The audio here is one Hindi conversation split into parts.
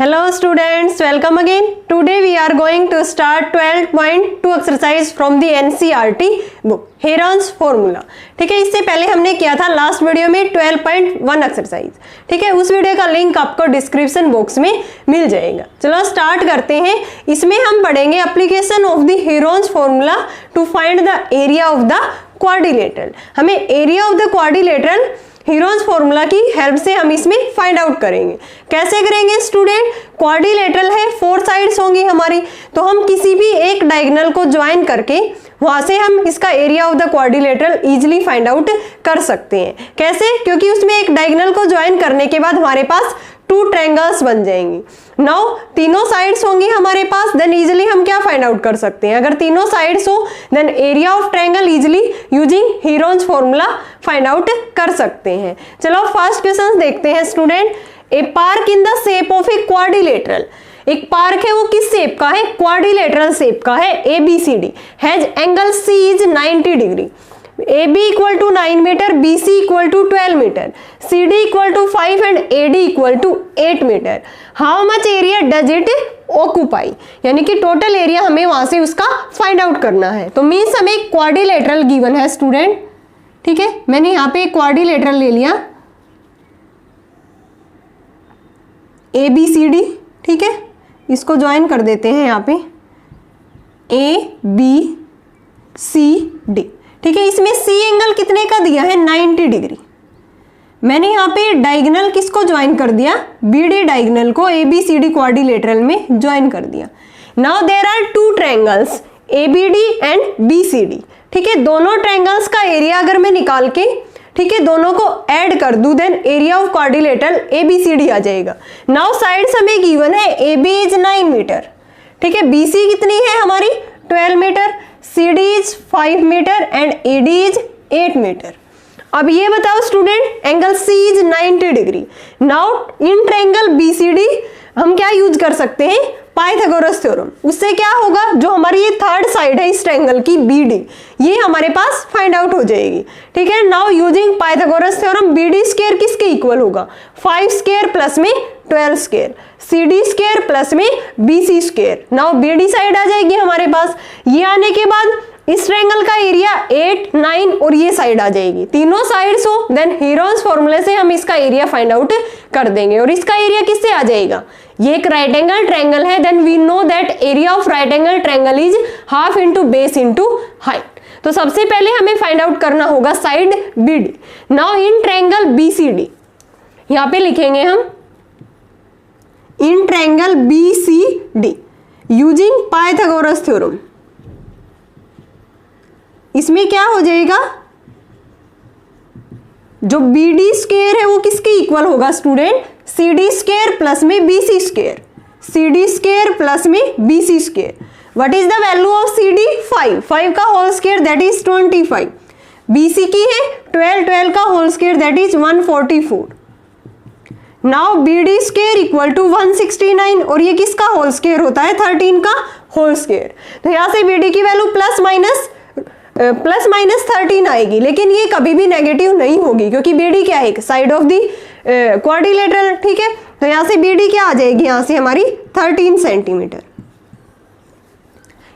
Hello students, welcome again. Today we are going to start 12.2 exercise from the NCERT book Heron's formula. ठीक है, इससे पहले हमने किया था लास्ट वीडियो में 12.1 एक्सरसाइज। ठीक है, उस वीडियो का लिंक आपको डिस्क्रिप्शन बॉक्स में मिल जाएगा। चलो स्टार्ट करते हैं। इसमें हम पढ़ेंगे application of the Heron's formula to find the area of the quadrilateral. हमें area of the quadrilateral Heron's formula की हेल्प से हम इसमें फाइंड आउट करेंगे। कैसे करेंगे स्टूडेंट? क्वाड्रिलेटरल है, 4 साइड्स होंगी हमारी, तो हम किसी भी एक डायगोनल को ज्वाइन करके वहां से हम इसका area of the quadrilateral easily find out कर सकते हैं। कैसे? क्योंकि उसमें एक डायगोनल को ज्वाइन करने के बाद हमारे पास 2 ट्रायंगल्स बन जाएंगी। नाउ तीनों साइड्स होंगी हमारे पास, देन इजीली हम क्या फाइंड आउट कर सकते हैं? अगर तीनों साइड्स हो then area of triangle easily using Heron's formula find out कर सकते हैं। चलो फर्स्ट क्वेश्चन देखते हैं student. A park in the shape of a quadrilateral. एक पार्क है, वो किस शेप का है? क्वाड्रिलेटरल शेप का है। ABCD has angle C is 90 degree. AB equal to 9 meter, BC equal to 12 metre, CD equal to 5 and AD equal to 8 meter. How much area does it occupy? यानी कि टोटल एरिया हमें वहां से उसका फाइंड आउट करना है। तो मीन्स हमें क्वाड्रिलेटरल गिवन है स्टूडेंट। ठीक है, मैंने यहाँ पे क्वाड्रिलेटरल ले लिया ABCD। ठीक है, इसको ज्वाइन कर देते हैं यहाँ पे ABCD। ठीक है, इसमें C एंगल कितने का दिया है? 90 डिग्री। मैंने यहाँ पे डायगोनल किसको ज्वाइन कर दिया? BD डायगोनल को ABCD क्वाड्रिलेटरल में ज्वाइन कर दिया। Now there are 2 triangles ABD and BCD। ठीक है, दोनों ट्रायंगल्स का एरिया अगर मैं निकाल के, ठीक है, दोनों को ऐड कर दूं then area of quadrilateral ABCD आ जाएगा। नाउ साइड्स हमें गिवन है AB इज 9 मीटर। ठीक है, BC कितनी है हमारी? 12 metre, CD is 5 metre and AD is 8 metre. अब ये बताओ student, angle C is 90 degree. Now in triangle BCD हम क्या यूज कर सकते हैं? Pythagoras theorem. उससे क्या होगा, जो हमारी ये थर्ड साइड है इस ट्रायंगल की BD, ये हमारे पास फाइंड आउट हो जाएगी। ठीक है, now using Pythagoras theorem BD square किसके इक्वल होगा? 5 स्क्वायर प्लस में 12 स्क्वायर, CD स्क्वायर प्लस में BC square. Now BD side आ जाएगी हमारे पास। ये आने के बाद इस ट्रायंगल का एरिया 8, 9 और ये साइड आ जाएगी। तीनों साइड्स हो देन हेरॉन्स फॉर्मूले से हम इसका एरिया फाइंड आउट कर देंगे। और इसका एरिया किससे आ जाएगा? ये एक राइट एंगल ट्रायंगल है, then we know that area of right angle triangle is half into base into height. तो सबसे पहले हमें फाइंड आउट करना होगा side BD। Now in triangle BCD, यहाँ पे लिखेंगे हम in triangle BCD using Pythagoras theorem. इसमें क्या हो जाएगा, जो BD स्क्वायर है वो किसके इक्वल होगा स्टूडेंट? CD स्क्वायर प्लस में BC square, CD square plus में BC square. What is the value of CD? 5 का whole square that is 25। BC की है 12 का whole square that is 144। Now BD square equal to 169 और ये किसका होल स्क्वायर होता है? 13 का होल स्क्वायर। तो यहां से BD की वैल्यू प्लस माइनस 13 आएगी, लेकिन ये कभी भी नेगेटिव नहीं होगी क्योंकि BD क्या है? Side of the quadrilateral. ठीक है, तो यहां से BD क्या आ जाएगी? यहां से हमारी 13 सेंटीमीटर।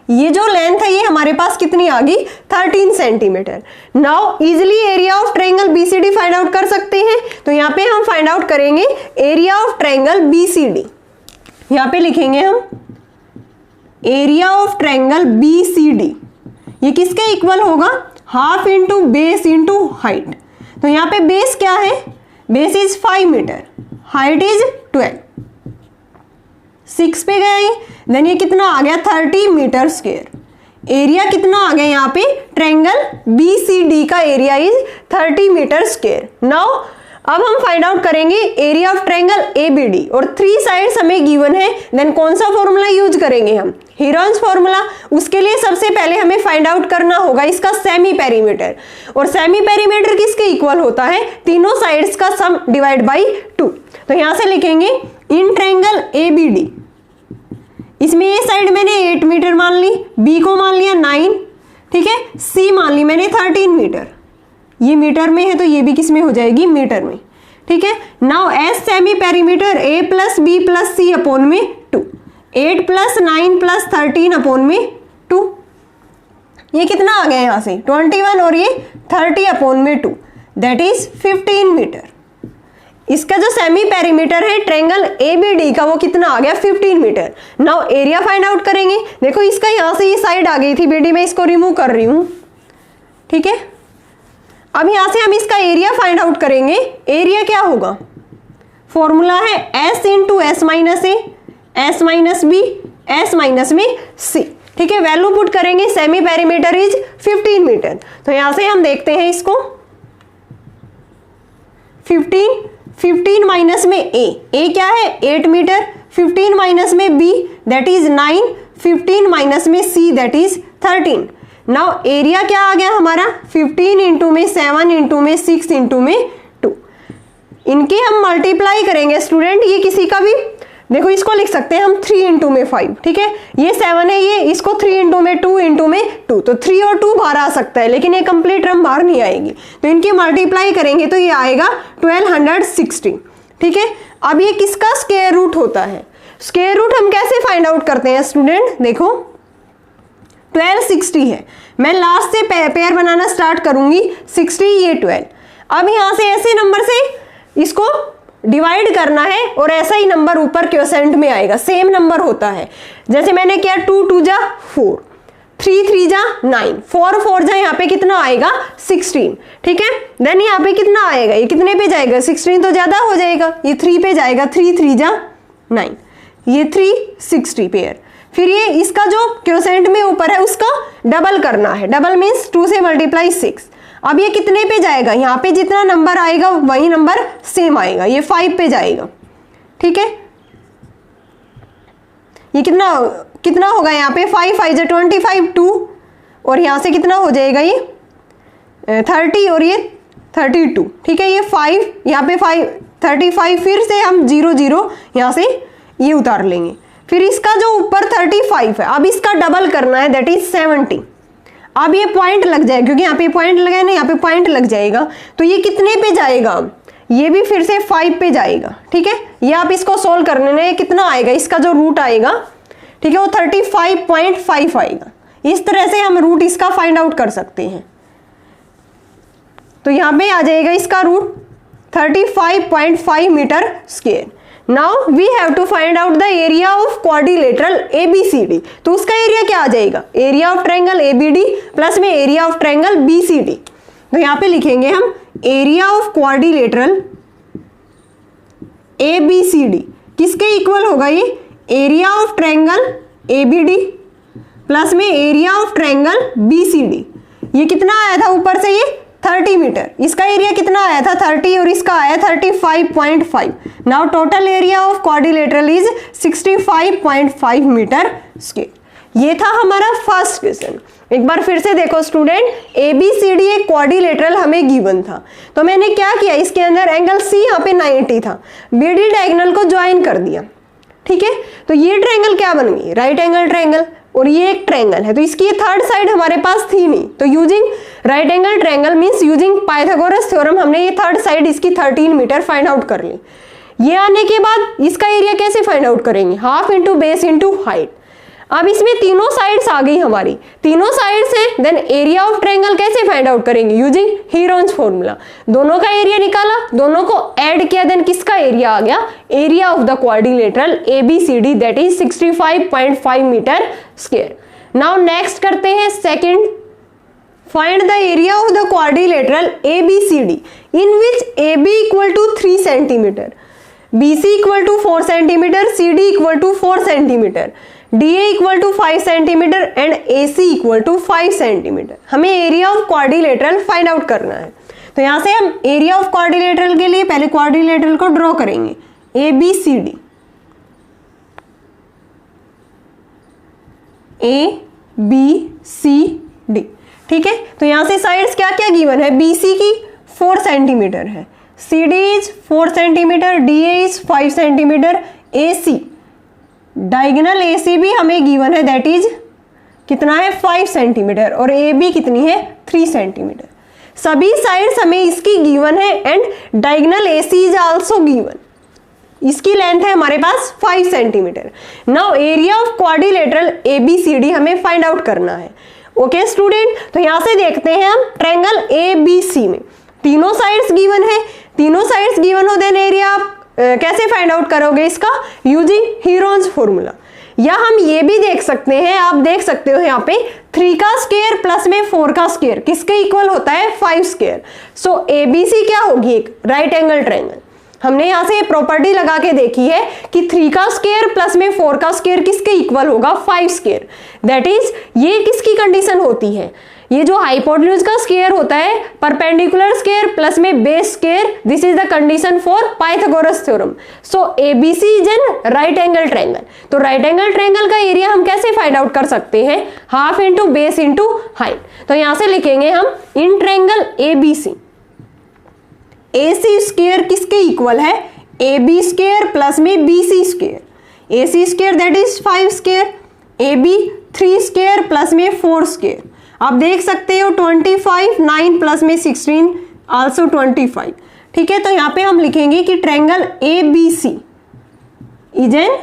ये जो लेंथ है ये हमारे पास कितनी आ गई? 13 centimetre. Now easily area of triangle BCD find out कर सकते हैं। तो यहाँ पे हम फाइंड आउट करेंगे एरिया ऑफ ट्रायंगल BCD। यहाँ पे लिखेंगे हम एरिया ऑफ ट्रायंगल BCD। ये किसके इक्वल होगा? Half into base into height. तो यहाँ पे बेस क्या है? Base is 5 metre, height is 12। 6 पे गए देन ये कितना आ गया? 30 मीटर स्क्वायर। एरिया कितना आ गया यहाँ पे? ट्रायंगल BCD का area is 30 metre square. Now अब हम फाइंड आउट करेंगे एरिया ऑफ ट्रायंगल ABD और 3 साइड्स हमें गिवन है। देन कौन सा फॉर्मूला यूज करेंगे हम? Heron's formula. उसके लिए सबसे पहले हमें फाइंड आउट करना होगा इसका सेमी पेरीमीटर। और सेमी पेरीमीटर किसके इक्वल होता है? तीनों साइड्स का सम डिवाइड बाई 2। तो यहां से लिखेंगे इन ट्रायंगल ABD। इसमें ये साइड मैंने 8 मीटर मान ली, B को मान लिया 9। ठीक है, C मान ली मैंने 13 मीटर। ये मीटर में है तो ये भी किस में हो जाएगी? मीटर में। ठीक ठीक है। नाउ एस सेमी पेरीमीटर ए plus B plus C upon में 2, 8 प्लस 9 प्लस 13 अपॉन में 2, ये कितना आ गया यहाँ से 21 और ये 30 अपॉन में 2, दैट इज 15 मीटर। इसका जो सेमी पेरीमीटर है ट्रायंगल ABD का वो कितना आ गया 15 metre. Now area find out करेंगे। देखो इसका यहाँ से ये साइड आ गई थी BD, में इसको रिमूव कर रही हूँ, ठीक है। अब यहाँ से हम इसका एरिया फाइंड आउट करेंगे। एरिया क्या होगा, फॉर्मूला है S into S minus A, S minus B, S minus में C, ठीक है। वैल्यू पुट करेंगे, सेमी पेरीमीटर इज 15 मीटर। तो यहां से हम देखते हैं इसको 15 माइनस में ए क्या है 8 मीटर, 15 माइनस में बी दैट इज 9, 15 माइनस में see that is 13। Now area क्या आ गया हमारा 15 इंटू में 7 इंटू में 6 इंटू में 2। इनके हम मल्टीप्लाई करेंगे स्टूडेंट, ये किसी का भी देखो इसको लिख सकते हैं हम 3 इंटू में 5, ठीक है। ये 7 है, ये इसको 3 इंटू में 2 इंटू में 2, तो 3 और 2 बाहर आ सकता है, लेकिन ये कंप्लीट टर्म बाहर नहीं आएगी। तो इनकी मल्टीप्लाई करेंगे तो ये आएगा 1260, ठीक है। अब ये किसका स्क्वायर रूट होता है, स्क्वायर रूट हम कैसे फाइंड आउट करते हैं स्टूडेंट, देखो 1260 है, मैं लास्ट से पेयर बनाना स्टार्ट करूंगी 60 ये 12। अब यहां से ऐसे नंबर से इसको डिवाइड करना है और ऐसा ही नंबर ऊपर क्वोशेंट में आएगा, सेम नंबर होता है। जैसे मैंने किया 2 2 जा 4, 3 3 जा 9, 4 4 जा यहाँ पे कितना आएगा 16, ठीक है। देन यहाँ पे कितना आएगा, ये कितने पे जाएगा 16 तो ज्यादा हो जाएगा, ये 3 पे जाएगा, 3 3 जा 9, ये 360 पेयर। फिर ये इसका जो क्वोशेंट में ऊपर है उसका डबल करना है, डबल मीन्स 2 से मल्टीप्लाई 6। अब ये कितने पे जाएगा, यहाँ पे जितना नंबर आएगा वही नंबर सेम आएगा, ये 5 पे जाएगा, ठीक है। ये कितना होगा यहाँ पे 5 5 जा 25 2, और यहाँ से कितना हो जाएगा ये 30 और ये 32, ठीक है। ये 5 यहाँ पे 5 35, फिर से हम 0 0 यहाँ से ये उतार लेंगे। फिर इसका जो ऊपर 35 है, अब इसका डबल करना है दैट इज 70। अब ये पॉइंट लग जाएगा, क्योंकि यहाँ पे पॉइंट लगा ना, यहाँ पे पॉइंट लग जाएगा, तो ये कितने पे जाएगा, ये भी फिर से 5 पे जाएगा, ठीक है। ये आप इसको सोल्व करने में कितना आएगा, इसका जो रूट आएगा, ठीक है, वो 35.5 आएगा। इस तरह से हम रूट इसका फाइंड आउट कर सकते हैं। तो यहाँ पे आ जाएगा इसका root 35.5 metre square. Now we have to find out the area of quadrilateral ABCD। तो उसका एरिया क्या आ जाएगा, area of triangle ABD plus में एरिया ऑफ ट्रायंगल BCD। तो यहाँ पे लिखेंगे हम एरिया ऑफ क्वाड्रिलेटरल ABCD किसके इक्वल होगा, ये area of triangle ABD plus में एरिया ऑफ ट्रायंगल BCD। ये कितना आया था ऊपर से, ये 30 मीटर, इसका एरिया कितना आया था 30 और इसका आया 35.5। नाउ total area of quadrilateral is 65.5 metre square. ये था हमारा फर्स्ट क्वेश्चन। एक बार फिर से देखो स्टूडेंट, ABCD एक क्वाड्रिलेटरल हमें गिवन था, तो मैंने क्या किया, इसके अंदर एंगल C यहाँ पे 90 था, BD डायगोनल को ज्वाइन कर दिया, ठीक है। तो ये ट्रायंगल क्या बन गई, राइट एंगल ट्रायंगल, और ये एक ट्रायंगल है, तो इसकी ये थर्ड साइड हमारे पास थी नहीं, तो using right angle triangle means using Pythagoras theorem हमने ये थर्ड साइड इसकी 13 मीटर फाइंड आउट कर ली। ये आने के बाद इसका एरिया कैसे फाइंड आउट करेंगे, half into base into height. अब इसमें तीनों साइड्स आ गई हमारी, तीनों साइड से देन एरिया ऑफ ट्रायंगल कैसे फाइंड आउट करेंगे, यूजिंग हीरोन्स फॉर्मूला। दोनों का एरिया निकाला, दोनों को ऐड किया, देन किसका एरिया आ गया, area of the quadrilateral ABCD that is 65.5 metre square. Now next करते हैं second, find the area of the quadrilateral ABCD in which AB equal to 3 centimetre, BC equal to 4 centimetre, CD equal to 4 centimetre, DA equal to 5 centimetre and AC equal to 5 centimetre. हमें area of quadrilateral find out करना है। तो यहां से हम एरिया ऑफ क्वाड्रिलेटरल के लिए पहले क्वाड्रिलेटरल को ड्रॉ करेंगे, ABCD, ABCD, ठीक है। तो यहां से साइड्स क्या क्या गिवन है, BC की 4 सेंटीमीटर है, CD is 4 centimetre, DA is 5 centimetre, AC diagonal AC भी हमें गिवन है दैट इज कितना है 5 सेंटीमीटर, और AB कितनी है 3 सेंटीमीटर। सभी साइड्स हमें इसकी गिवन है and diagonal AC is also given. इसकी लेंथ है हमारे पास 5 centimetre. Now area of quadrilateral ABCD हमें फाइंड आउट करना है। ओके स्टूडेंट, तो यहां से देखते हैं हम ट्रायंगल ABC में तीनों साइड्स गिवन है, तीनों साइड्स गिवन हो देन एरिया आप कैसे फाइंड आउट करोगे इसका, यूजिंग हीरोन्स फॉर्मूला। या हम ये भी देख सकते हैं, आप देख सकते हो यहाँ पे 3 का स्क्वायर प्लस में 4 का स्क्वायर किसके इक्वल होता है, 5 स्क्वायर। सो ABC क्या होगी, एक राइट एंगल ट्रायंगल। हमने यहां से प्रॉपर्टी लगा के देखी है कि 3 का स्क्वायर प्लस में 4 का स्क्वायर किसके इक्वल होगा, 5 स्क्वायर। दैट इज ये किसकी कंडीशन होती है, ये जो हाइपोटेन्यूज का स्क्वायर होता है परपेंडिकुलर स्क्वायर प्लस में base square, this is the condition for Pythagoras theorem. So ABC is an right angle triangle. तो राइट एंगल ट्रायंगल का एरिया हम कैसे फाइंड आउट कर सकते हैं, half into base into height. तो यहां से लिखेंगे हम in triangle ABC AC square किसके इक्वल है, AB स्क्वायर प्लस में BC square. AC square that is 5 square, AB 3 square plus में 4 स्क्वायर। आप देख सकते हो 25, 9 प्लस में 16 आल्सो 25। ठीक है, तो यहां पे हम लिखेंगे कि triangle ABC is an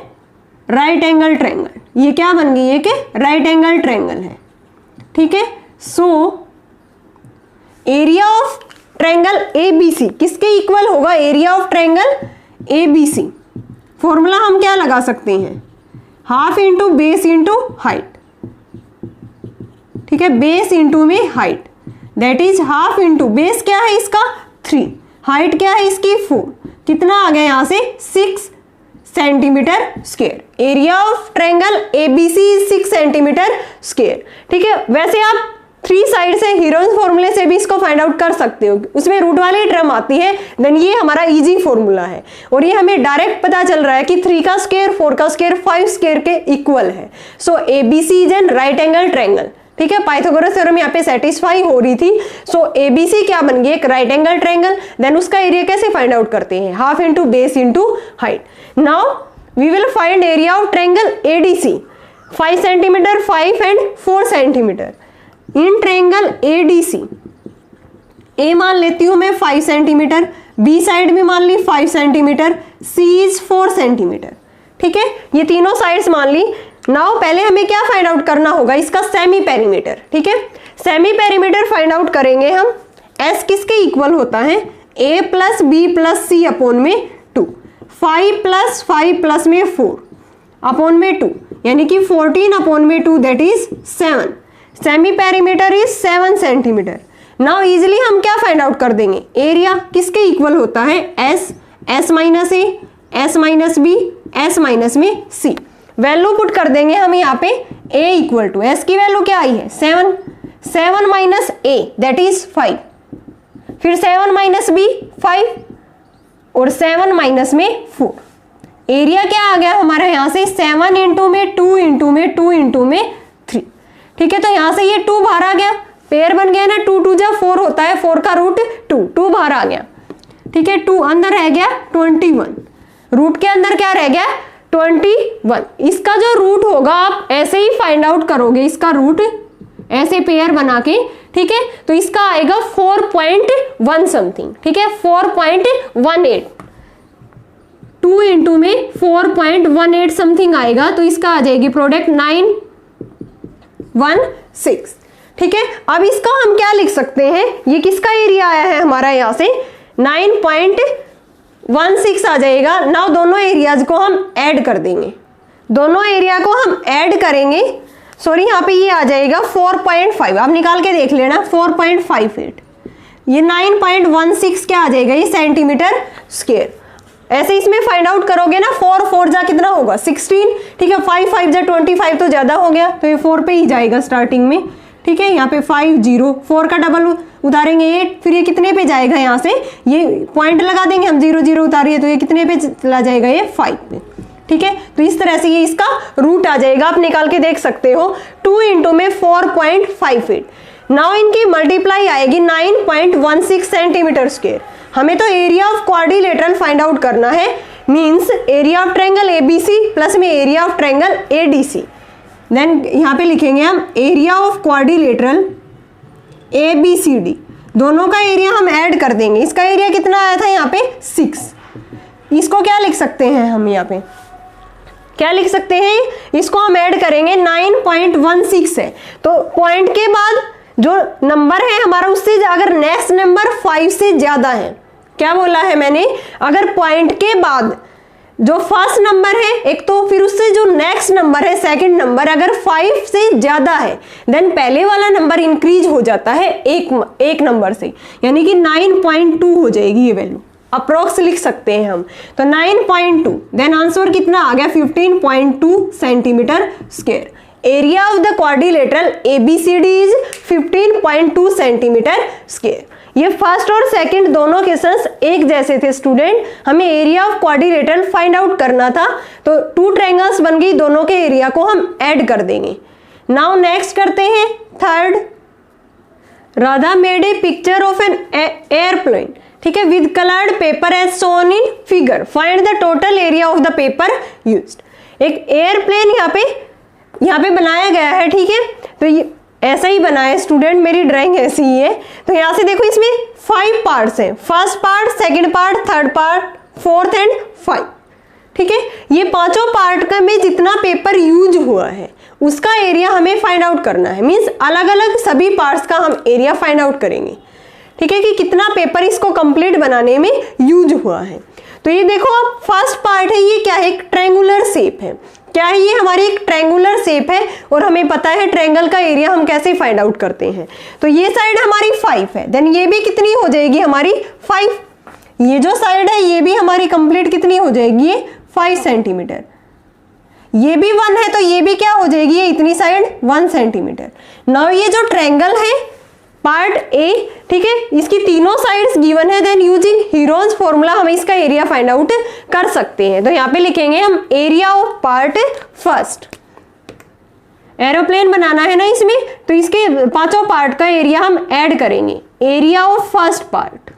right angle triangle. ये क्या बन गई, ये कि राइट एंगल ट्रायंगल है। ठीक है, सो एरिया ऑफ ट्रायंगल ABC किसके इक्वल होगा, area of triangle ABC। Formula हम क्या लगा सकते हैं, half into base into height. ठीक है, बेस इंटू में height, that is half into base क्या है इसका 3, हाइट क्या है इसकी 4, कितना आ गया यहां से 6 centimetre square. Area of triangle ABC is 6 centimetre square. ठीक है, वैसे आप 3 साइड से हीरोन्स फॉर्मूले से भी इसको फाइंड आउट कर सकते हो, उसमें रूट वाली टर्म आती है, देन ये हमारा इजी फॉर्मूला है और ये हमें डायरेक्ट पता चल रहा है कि 3 का स्क्वायर 4 का स्क्वायर 5 स्क्वायर के इक्वल है। सो ABC is an right angle triangle. ठीक है, पाइथागोरस थ्योरम यहाँ पे सेटिस्फाई हो रही थी। सो ABC क्या बन गई, एक राइट एंगल ट्रायंगल। देन उसका एरिया कैसे फाइंड आउट करते हैं, half into base into height. Now we will find area of triangle ADC 5 centimetre 5 and 4 centimetre. In triangle ADC A मान लेती हूं मैं 5 सेंटीमीटर, B साइड भी मान ली 5 सेंटीमीटर, C इज 4 सेंटीमीटर। ठीक है, ये तीनों साइड्स मान ली। नाउ पहले हमें क्या फाइंड आउट करना होगा, इसका सेमी पेरीमीटर। ठीक है, सेमी पेरीमीटर फाइंड आउट करेंगे हम। S किसके इक्वल होता है, A plus B plus C upon में 2, 5 प्लस 5 प्लस में 4 अपॉन में 2, यानी कि 14 अपॉन में 2 that is 7। Semi perimeter is 7 centimetre. Now easily हम क्या फाइंड आउट कर देंगे, एरिया किसके इक्वल होता है, S minus A, S minus B, S minus में C। वैल्यू पुट कर देंगे हम यहाँ पे, A इक्वल टू S की वैल्यू क्या आई है 7, 7 माइनस A दैट इज 5, फिर 7 माइनस B 5 और 7 माइनस में 4। एरिया क्या आ गया हमारा यहाँ से 7 इंटू में 2 इंटू में 2 इंटू में 3। ठीक है, तो यहां से ये 2 बाहर आ गया, पेयर बन गया ना, 2 2 जा 4 होता है, 4 का रूट 2 बाहर आ गया। ठीक है, 2 अंदर रह गया 21, रूट के अंदर क्या रह गया 21। इसका जो रूट होगा आप ऐसे ही फाइंड आउट करोगे, इसका रूट ऐसे पेयर बना के। ठीक है, तो इसका आएगा 4.1 समथिंग। ठीक है, 4.18, 2 इंटू में 4.18 समथिंग आएगा, तो इसका आ जाएगी प्रोडक्ट 916। ठीक है, अब इसका हम क्या लिख सकते हैं, ये किसका एरिया आया है हमारा, यहां से 9.16 आ जाएगा। नाउ दोनों एरियाज को हम ऐड कर देंगे, दोनों एरिया को हम ऐड करेंगे। सॉरी, यहाँ पे ये आ जाएगा 4.5, आप निकाल के देख लेना 4.58। ये 9.16 क्या आ जाएगा, ये सेंटीमीटर स्क्वायर। ऐसे इसमें फाइंड आउट करोगे ना, 4 4 जा कितना होगा 16। ठीक है, 5 5 जा 25 तो ज्यादा हो गया, तो ये 4 पे ही जाएगा स्टार्टिंग में। ठीक है, यहाँ पे 5 0, 4 का डबल उतारेंगे 8, फिर ये कितने पे जाएगा, यहाँ से ये पॉइंट लगा देंगे हम, 0 0 उतारिए तो ये कितने पे चला जाएगा, ये 5 पे। ठीक है, तो इस तरह से ये इसका रूट आ जाएगा, आप निकाल के देख सकते हो। 2 इंटू में 4.58। नाउ इनकी मल्टीप्लाई आएगी 9.16 सेंटीमीटर स्क्वायर। हमें तो area of quadrilateral find out करना है, means area of triangle ABC plus में area of triangle ADC। Then यहाँ पे लिखेंगे हम एरिया ऑफ क्वाड्रिलेटरल ABCD, दोनों का एरिया हम ऐड कर देंगे। इसका एरिया कितना आया था यहाँ पे 6। इसको क्या लिख सकते हैं हम, यहाँ पे क्या लिख सकते हैं, इसको हम ऐड करेंगे 9.16 है। तो पॉइंट के बाद जो नंबर है हमारा उससे अगर नेक्स्ट नंबर 5 से ज्यादा है, क्या बोला है मैंने, अगर पॉइंट के बाद जो फर्स्ट नंबर है एक तो फिर उससे जो नेक्स्ट नंबर है सेकंड नंबर अगर 5 से ज्यादा है देन पहले वाला नंबर इंक्रीज हो जाता है एक नंबर से, यानी कि 9.2 हो जाएगी ये वैल्यू, अप्रोक्स लिख सकते हैं हम। तो 9.2 देन आंसर कितना आ गया 15.2 centimetre square. Area of the quadrilateral ABCD is 15.2 centimetre square. ये फर्स्ट और सेकंड दोनों क्वेश्चंस एक जैसे थे स्टूडेंट, हमें area of quadrilateral find out करना था। तो 2 ट्रायंगल्स बन गई, दोनों के एरिया को हम ऐड कर देंगे। नाउ नेक्स्ट करते हैं third. Radha made a picture of an airplane, ठीक है, with coloured paper as shown in figure, find the total area of the paper used. एक एयरप्लेन यहाँ पे बनाया गया है, ठीक है, तो ये ऐसा ही बना है स्टूडेंट, मेरी ड्राइंग ऐसी ही है। तो यहाँ से देखो इसमें 5 पार्ट्स हैं, first part, second part, third part, fourth and 5, ठीक है। ये पांचों पार्ट का में जितना पेपर यूज हुआ है उसका एरिया हमें फाइंड आउट करना है, मीन्स अलग अलग सभी पार्ट्स का हम एरिया फाइंड आउट करेंगे, ठीक है, कि कितना पेपर इसको कंप्लीट बनाने में यूज हुआ है। तो ये देखो आप फर्स्ट पार्ट है, ये क्या है, एक ट्रायंगुलर शेप है। क्या है ये, हमारी एक ट्रायंगुलर शेप है और हमें पता है ट्रायंगल का एरिया हम कैसे फाइंड आउट करते हैं। तो ये साइड हमारी 5 है, देन ये भी कितनी हो जाएगी हमारी 5। ये जो साइड है ये भी हमारी कंप्लीट कितनी हो जाएगी, 5 सेंटीमीटर। ये भी 1 है तो ये भी क्या हो जाएगी, ये इतनी साइड 1 सेंटीमीटर। नाउ ये जो ट्रायंगल है पार्ट ए, ठीक है, इसकी तीनों साइड्स गिवन है, देन यूजिंग हीरोन्स फॉर्मूला हम इसका एरिया फाइंड आउट कर सकते हैं। तो यहाँ पे लिखेंगे हम area of part first. Aeroplane बनाना है ना इसमें, तो इसके पांचों पार्ट का एरिया हम ऐड करेंगे। एरिया ऑफ फर्स्ट पार्ट,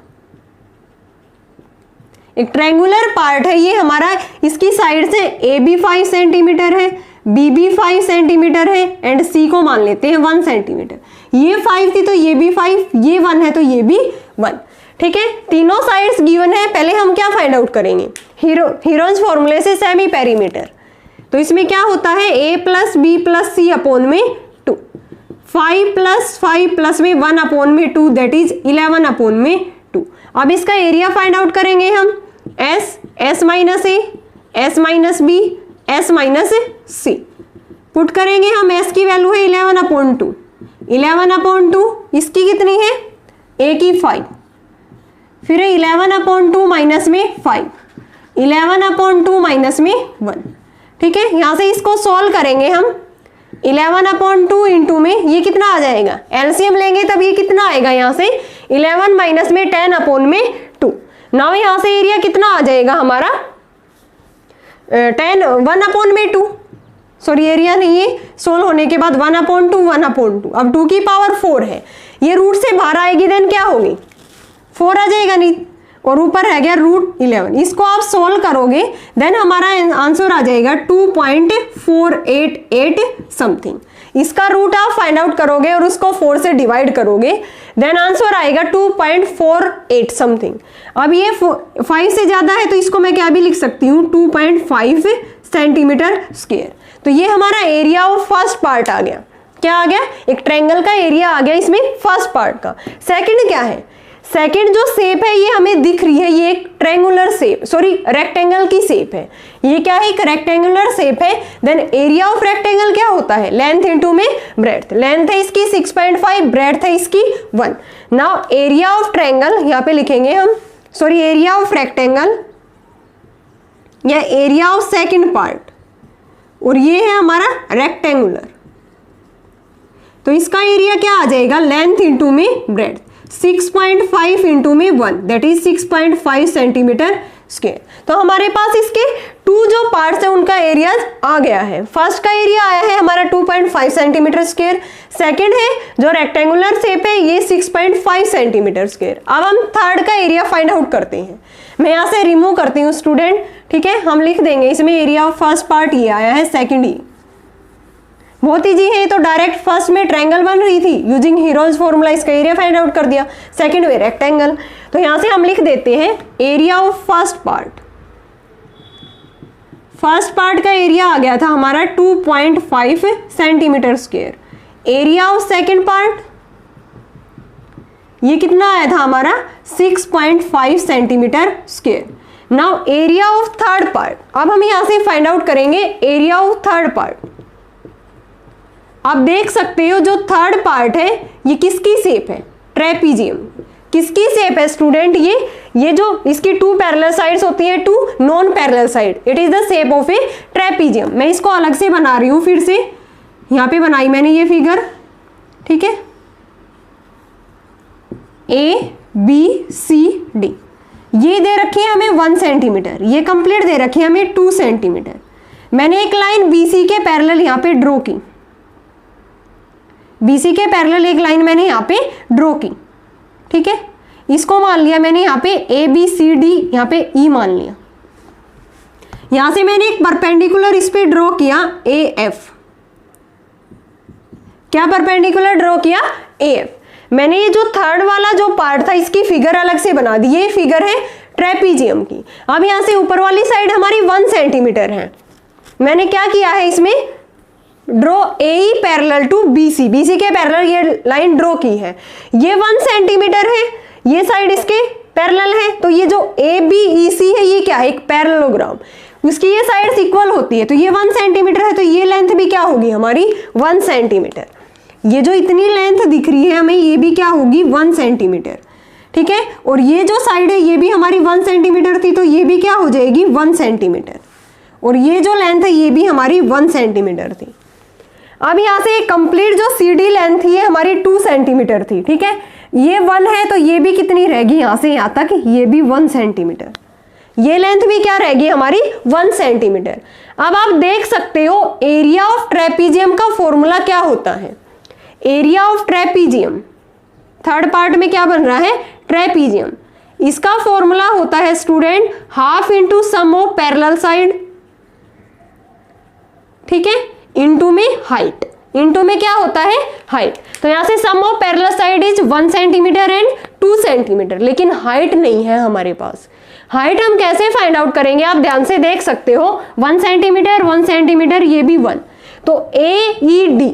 एक ट्रायंगुलर पार्ट है ये हमारा, इसकी साइड से ए बी 5 सेंटीमीटर है, बी भी 5 सेंटीमीटर है एंड सी को मान लेते हैं 1 सेंटीमीटर। ये 5 थी तो ये भी 5, ये 1 है तो ये भी 1, ठीक है। तीनों साइड्स गिवन है, पहले हम क्या फाइंड आउट करेंगे, हीरोन्स फॉर्मूले से सेमी पेरीमीटर। तो इसमें क्या होता है, a plus B plus C upon में 2, 5 प्लस 5 प्लस में 1 अपॉन में 2 दैट इज 11 अपॉन में 2। अब इसका एरिया फाइंड आउट करेंगे हम, s minus A, s minus B, s minus C put करेंगे हम। s की वैल्यू है 11/2, 11/2 इसकी कितनी है, a की 5, फिर 11/2 माइनस में 5, 11/2 माइनस में 1, ठीक है। यहां से इसको सॉल्व करेंगे हम, 11/2 इंटू में ये कितना आ जाएगा, एलसीएम लेंगे तब ये कितना आएगा, यहाँ से 11 माइनस में 10 अपॉन में 2। नाउ यहाँ से एरिया कितना आ जाएगा हमारा 1 अपॉन में 2, सॉरी एरिया नहीं है, सोल्व होने के बाद 1/2, 1/2, अब 2 की पावर 4 है, ये रूट से बाहर आएगी देन क्या होगी 4 आ जाएगा नहीं, और ऊपर रह गया √11। इसको आप सोल्व करोगे देन हमारा आंसर आ जाएगा 2.488 समथिंग। इसका रूट आप फाइंड आउट करोगे और उसको 4 से डिवाइड करोगे देन आंसर आएगा 2.48 समथिंग। अब ये 5 से ज्यादा है तो इसको मैं क्या भी लिख सकती हूँ 2.5 सेंटीमीटर स्क्वायर। तो ये हमारा एरिया ऑफ फर्स्ट पार्ट आ गया। क्या आ गया, एक ट्रायंगल का एरिया आ गया इसमें फर्स्ट पार्ट का। सेकंड क्या है, सेकंड जो शेप है ये हमें दिख रही है, ये एक ट्रायंगुलर शेप, सॉरी रेक्टेंगल की शेप है। ये क्या है, एक रेक्टेंगुलर शेप है। देन एरिया ऑफ रेक्टेंगल क्या होता है, लेंथ इनटू में ब्रेड्थ। लेंथ है इसकी 6.5, ब्रेड्थ है इसकी 1। नाउ एरिया ऑफ ट्रायंगल यहाँ पे लिखेंगे हम, सॉरी एरिया ऑफ रेक्टेंगल या एरिया ऑफ सेकंड पार्ट, और ये है हमारा रेक्टेंगुलर। तो इसका एरिया क्या आ जाएगा, लेंथ इंटू में ब्रेड्थ, 6.5 इंटू में 1 दैट इज 6.5 सेंटीमीटर स्क्वायर। तो हमारे पास इसके 2 जो पार्ट्स है उनका एरिया आ गया है। फर्स्ट का एरिया आया है हमारा 2.5 सेंटीमीटर स्क्वायर, सेकंड है जो रेक्टेंगुलर शेप है ये 6.5 सेंटीमीटर स्क्वायर। अब हम थर्ड का एरिया फाइंड आउट करते हैं। मैं यहाँ से रिमूव करती हूँ स्टूडेंट, ठीक है, हम लिख देंगे इसमें एरिया ऑफ फर्स्ट पार्ट ये आया है, सेकंड ही बहुत ईजी है, तो डायरेक्ट फर्स्ट में ट्रायंगल बन रही थी, यूजिंग हीरोज फॉर्मूला इसका एरिया फाइंड आउट कर दिया। सेकंड में रेक्टेंगल, तो यहां से हम लिख देते हैं area of first part. First part का एरिया आ गया था हमारा 2.5 centimetre square. Area of second part ये कितना आया था हमारा 6.5 centimetre square. Now area of third part, अब हम यहां से फाइंड आउट करेंगे एरिया ऑफ थर्ड पार्ट। आप देख सकते हो जो थर्ड पार्ट है ये किसकी शेप है, ट्रेपीजियम। किसकी शेप है स्टूडेंट, ये जो इसकी टू पैरेलल साइड्स होती है, two non parallel side, it is the shape of a trapezium. मैं इसको अलग से बना रही हूं, फिर से यहां पे बनाई मैंने ये फिगर, ठीक है, ए बी सी डी। ये दे रखी है हमें 1 सेंटीमीटर, ये कंप्लीट दे रखी है हमें 2 सेंटीमीटर। मैंने एक लाइन बीसी के पैरेलल यहां पे ड्रॉ की, बीसी के पैरेलल एक लाइन मैंने यहाँ पे ड्रॉ की, ठीक है। इसको मान लिया मैंने यहाँ पे ए बी सी डी, यहाँ पे ई मान लिया। यहां से मैंने एक परपेंडिकुलर इस पे ड्रॉ किया ए एफ। क्या परपेंडिकुलर ड्रॉ किया, ए एफ। मैंने ये जो थर्ड वाला जो पार्ट था इसकी फिगर अलग से बना दी, ये फिगर है ट्रेपीजियम की। अब यहां से ऊपर वाली साइड हमारी 1 सेंटीमीटर है। मैंने क्या किया है इसमें, draw a parallel to BC, BC के पैरेलल ये लाइन ड्रॉ की है। ये 1 सेंटीमीटर है, ये साइड इसके पैरेलल है, तो ये जो ए बी ई सी है ये क्या है, एक पैरेललोग्राम। उसकी ये साइड्स इक्वल होती है, तो ये 1 सेंटीमीटर है, तो ये लेंथ भी क्या होगी हमारी 1 सेंटीमीटर। ये जो इतनी लेंथ दिख रही है हमें, ये भी क्या होगी 1 सेंटीमीटर, ठीक है। और ये जो साइड है ये भी हमारी 1 सेंटीमीटर थी, तो ये भी क्या हो जाएगी 1 सेंटीमीटर। और ये जो लेंथ है ये भी हमारी 1 सेंटीमीटर थी। अब यहाँ से कंप्लीट जो CD लेंथ थी ये हमारी 2 सेंटीमीटर थी, ठीक है। ये 1 है तो ये भी कितनी रहेगी, यहाँ से यहाँ तक ये भी 1 सेंटीमीटर। ये लेंथ भी क्या रहेगी हमारी 1 सेंटीमीटर। अब आप देख सकते हो एरिया ऑफ ट्रेपीजियम का फॉर्मूला क्या होता है। Area of trapezium third part में क्या बन रहा है, ट्रेपीजियम। इसका फॉर्मूला होता है student half into sum of parallel side, ठीक है, इंटू में हाइट। इंटू में क्या होता है, हाइट। तो यहां से sum of parallel side is 1 centimetre and 2 centimetre, लेकिन हाइट नहीं है हमारे पास। हाइट हम कैसे फाइंड आउट करेंगे, आप ध्यान से देख सकते हो 1 सेंटीमीटर 1 सेंटीमीटर, ये भी 1। तो ए ई डी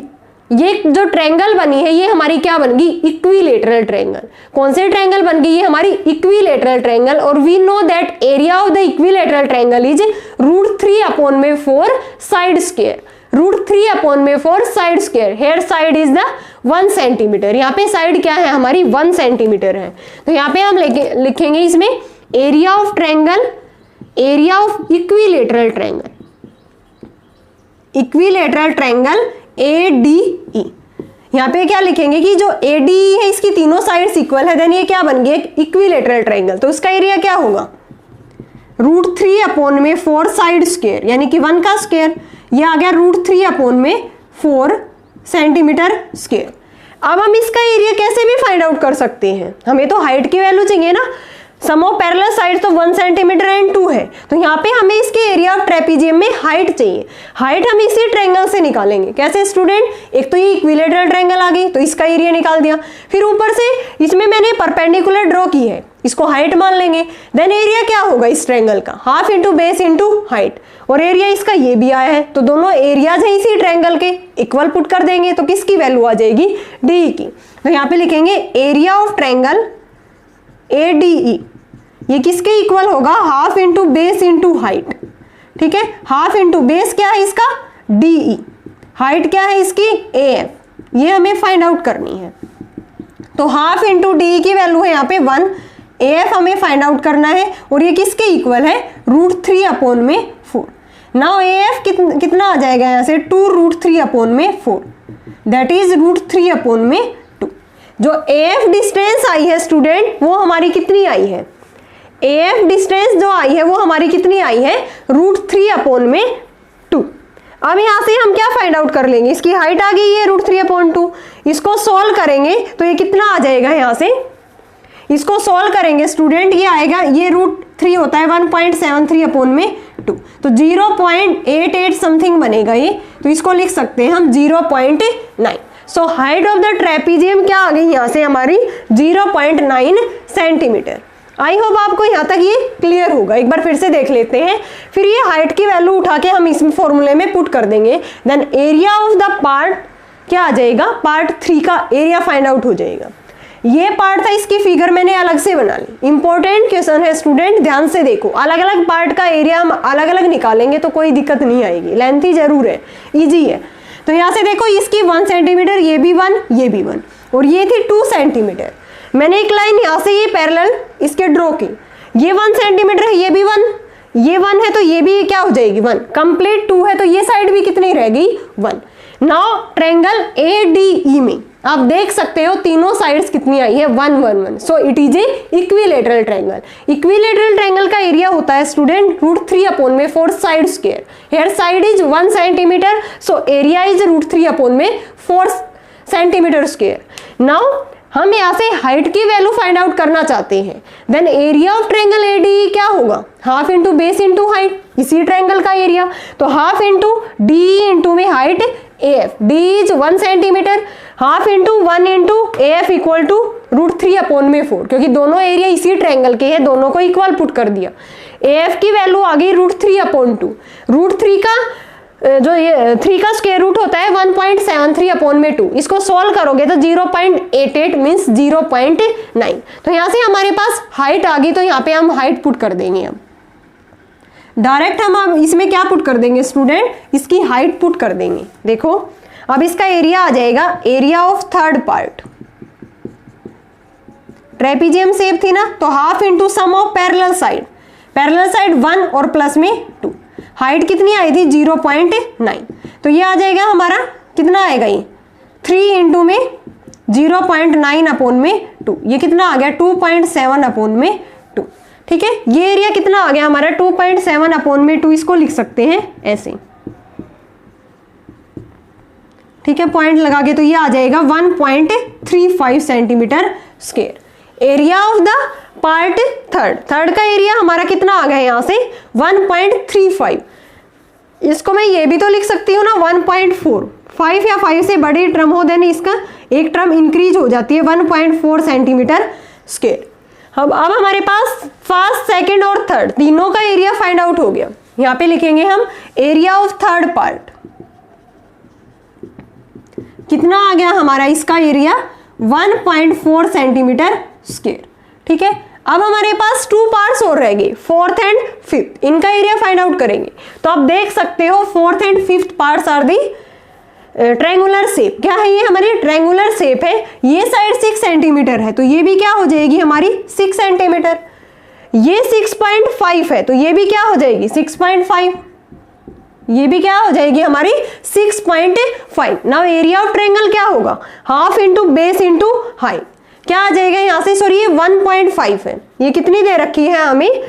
ये जो ट्रायंगल बनी है ये हमारी क्या बन गई, इक्विलेटरल ट्रायंगल। कौन से ट्रायंगल बन गई, ये हमारी इक्विलेटरल ट्रायंगल। और we know that area of the equilateral triangle is √3/4 side square. √3/4 side square. Here side is the 1 centimetre. यहाँ पे साइड क्या है हमारी 1 सेंटीमीटर है। तो यहाँ पे हम लिखेंगे इसमें area of triangle, area of equilateral triangle, equilateral triangle ADE। यहाँ पे क्या लिखेंगे कि जो ADE है इसकी तीनों साइड्स इक्वल है, देन ये क्या बन गया एक इक्विलेटरल ट्रायंगल। तो उसका एरिया क्या होगा √3/4 साइड स्क्वायर, यानी कि 1 का स्क्वायर। ये आ गया √3/4 सेंटीमीटर स्क्वायर। अब हम इसका एरिया कैसे भी फाइंड आउट कर सकते हैं, हमें तो हाइट की वैल्यू चाहिए ना। सम ऑफ पैरेलल साइड तो 1 सेंटीमीटर एंड 2 है, तो यहाँ पे हमें इसके एरिया ऑफ ट्रेपीजियम में हाइट चाहिए। हाइट हम इसी ट्रायंगल से निकालेंगे। कैसे स्टूडेंट, एक तो ये इक्विलेटरल ट्रायंगल आ गई तो इसका एरिया निकाल दिया, फिर ऊपर से इसमें मैंने परपेंडिकुलर ड्रॉ की है, इसको हाइट मान लेंगे। देन एरिया क्या होगा इस ट्रायंगल का, half into base into height. और एरिया इसका ये भी आया है, तो दोनों एरियाज है इसी ट्रायंगल के, इक्वल पुट कर देंगे तो किसकी वैल्यू आ जाएगी, डी की। तो यहाँ पे लिखेंगे एरिया ऑफ ट्रायंगल ADE, ये किसके इक्वल होगा, half into base into height, ठीक है। हाफ इंटू बेस क्या है इसका DE, हाइट क्या है इसकी AF, ये हमें फाइंड आउट करनी है। तो हाफ इंटू DE की वैल्यू है यहाँ पे 1, AF हमें फाइंड आउट करना है, और ये किसके इक्वल है √3/4। नाउ AF कितना आ जाएगा यहाँ से 2√3/4, दैट इज √3/2। जो AF डिस्टेंस आई है स्टूडेंट वो हमारी कितनी आई है, AF डिस्टेंस जो आई है वो हमारी कितनी आई है √3/2। अब यहां से हम क्या फाइंड आउट कर लेंगे, इसकी हाइट आ गई है √3/2। इसको सॉल्व करेंगे तो ये कितना आ जाएगा, यहाँ से इसको सॉल्व करेंगे स्टूडेंट, ये आएगा, ये √3 होता है 1.73 अपॉन में 2, तो 0.88 समथिंग बनेगा ये, तो इसको लिख सकते हैं हम 0.9। So height of the trapezium क्या आ गई यहाँ से हमारी 0.9 सेंटीमीटर। आई होप आपको यहाँ तक ये क्लियर होगा। एक बार फिर से देख लेते हैं, फिर ये हाइट की वैल्यू उठा के हम इस फॉर्मूले में पुट कर देंगे, then area of the part क्या आ जाएगा, पार्ट 3 का एरिया फाइंड आउट हो जाएगा। ये पार्ट था, इसकी फिगर मैंने अलग से बना ली। इंपॉर्टेंट क्वेश्चन है स्टूडेंट, ध्यान से देखो, अलग अलग पार्ट का एरिया हम अलग अलग निकालेंगे तो कोई दिक्कत नहीं आएगी, लेंथी जरूर है, इजी है। तो यहाँ से देखो, इसकी 1 सेंटीमीटर, ये भी 1, ये भी 1, और ये थी 2 सेंटीमीटर। मैंने एक लाइन यहाँ से ये पैरेलल इसके ड्रॉ की, ये 1 सेंटीमीटर है, ये भी 1, ये 1 है तो ये भी क्या हो जाएगी 1, कंप्लीट 2 है तो ये साइड भी कितनी रहेगी 1। नाउ ट्रायंगल ADE में आप देख सकते हो तीनों साइड्स कितनी आई है 1 1 1, so it is a equilateral triangle. Equilateral triangle का एरिया होता है स्टूडेंट √3 अपॉन में 4 side square. Here side is 1 centimetre, so area is √3 upon में 4 सेंटीमीटर स्क्वायर। नाउ हम यहाँ से हाइट की वैल्यू फाइंड आउट करना चाहते हैं, then area of triangle ADE क्या होगा, half into base into height, इसी ट्रायंगल का एरिया, तो हाफ इंटू DE इंटू में height AF, DE is 1 centimetre, half into 1 into AF equal to √3 upon में 4, क्योंकि दोनों एरिया इसी ट्रायंगल के हैं, दोनों को इक्वल पुट कर दिया। AF की वैल्यू आ गई √3 अपॉन 2, √3 का जो ये 3 का स्क्वायर रूट होता है 1.73 अपॉन में 2, इसको सॉल्व करोगे तो 0.88 मीन्स 0.9। तो यहाँ से हमारे पास हाइट आ गई, तो यहाँ पे हम हाइट पुट कर देंगे। अब डायरेक्ट हम अब इसमें क्या पुट कर देंगे स्टूडेंट, इसकी हाइट पुट कर देंगे। देखो अब इसका एरिया आ जाएगा, area of third part, trapezium shape थी ना, तो half into sum of parallel side, parallel side 1 और प्लस में 2, हाइट कितनी आई थी 0.9, तो ये आ जाएगा हमारा कितना आएगा, ये 3 इंटू में 0.9 अपॉन में 2, ये कितना आ गया 2.7 अपॉन में 2। ठीक है, ये एरिया कितना आ गया हमारा 2.7 अपॉन में 2, इसको लिख सकते हैं ऐसे। ठीक है, पॉइंट लगा के, तो ये आ जाएगा 1.35 centimetre square. Area of the part third का एरिया हमारा कितना आ गया यहाँ से 1.35, इसको मैं ये भी तो लिख सकती हूँ ना 1.4, 5 या 5 से बड़ी टर्म हो देने इसका एक टर्म इंक्रीज हो जाती है 1.4 सेंटीमीटर स्क्वायर। अब हमारे पास फर्स्ट, सेकंड और थर्ड तीनों का एरिया फाइंड आउट हो गया। यहाँ पे लिखेंगे हम एरिया ऑफ थर्ड पार्ट, कितना आ गया हमारा इसका एरिया 1.4 सेंटीमीटर स्क्वायर। ठीक है, अब हमारे पास 2 पार्ट्स और रह गए, 4th एंड 5th, इनका एरिया फाइंड आउट करेंगे। तो आप देख सकते हो 4th and 5th parts are the triangular shape. क्या है ये हमारी ट्रायंगुलर शेप है, ये साइड 6 सेंटीमीटर है तो ये भी क्या हो जाएगी हमारी 6 सेंटीमीटर, ये 6.5 है तो ये भी क्या हो जाएगी 6.5, ये भी क्या हो जाएगी हमारी 6.5। नाउ एरिया ऑफ ट्रायंगल क्या होगा, half into base into height, क्या आ जाएगा यहाँ से, सॉरी ये 1.5 है, ये कितनी दे रखी है हमें,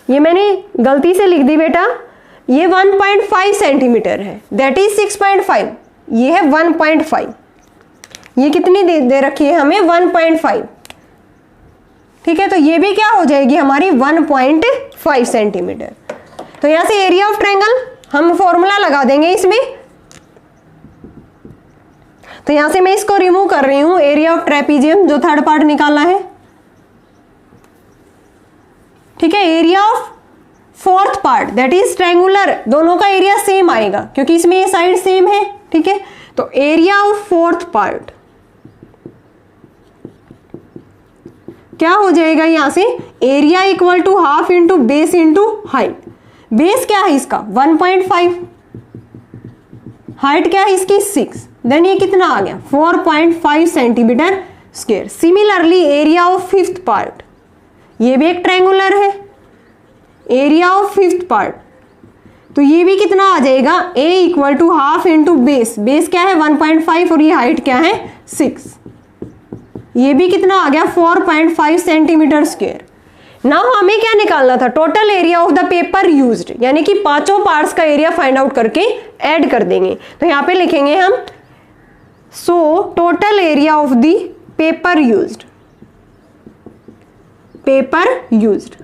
ये मैंने गलती से लिख दी बेटा, ये 1.5 सेंटीमीटर है, दैट इज 6.5, ये है 1.5, ये कितनी दे रखी है हमें 1.5। ठीक है, तो ये भी क्या हो जाएगी हमारी 1.5 सेंटीमीटर। तो यहाँ से एरिया ऑफ ट्रायंगल हम फॉर्मूला लगा देंगे इसमें, तो यहां से मैं इसको रिमूव कर रही हूं, एरिया ऑफ ट्रेपीजियम जो थर्ड पार्ट निकाला है। ठीक है, area of fourth part that is triangular, दोनों का एरिया सेम आएगा क्योंकि इसमें ये साइड सेम है। ठीक है, तो एरिया ऑफ फोर्थ पार्ट क्या हो जाएगा यहां से, area equal to half into base into height. Base क्या है इसका 1.5, हाइट क्या है इसकी 6, देन ये कितना आ गया 4.5 centimetre square. Similarly area of fifth part, ये भी एक ट्रायंगुलर है, एरिया ऑफ फिफ्थ पार्ट तो ये भी कितना आ जाएगा, a equal to half into base, base क्या है 1.5 और ये हाइट क्या है 6, ये भी कितना आ गया 4.5 सेंटीमीटर स्क्वायर। नाउ हमें क्या निकालना था, total area of the paper used, यानी कि पांचों पार्ट्स का एरिया फाइंड आउट करके ऐड कर देंगे। तो यहाँ पे लिखेंगे हम so total area of the paper used, paper used.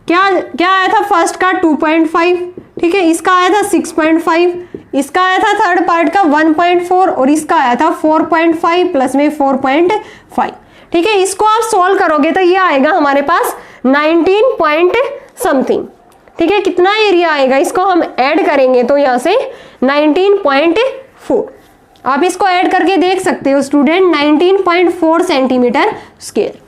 क्या आया था फर्स्ट का 2.5, ठीक है, इसका आया था 6.5, इसका आया था थर्ड पार्ट का 1.4 और इसका आया था 4.5 प्लस में 4.5, ठीक है। इसको आप सोल्व करोगे तो ये आएगा हमारे पास 19 पॉइंट समथिंग, ठीक है। कितना एरिया आएगा, इसको हम ऐड करेंगे तो यहाँ से 19.4, आप इसको ऐड करके देख सकते हो student, 19.4 centimetre square.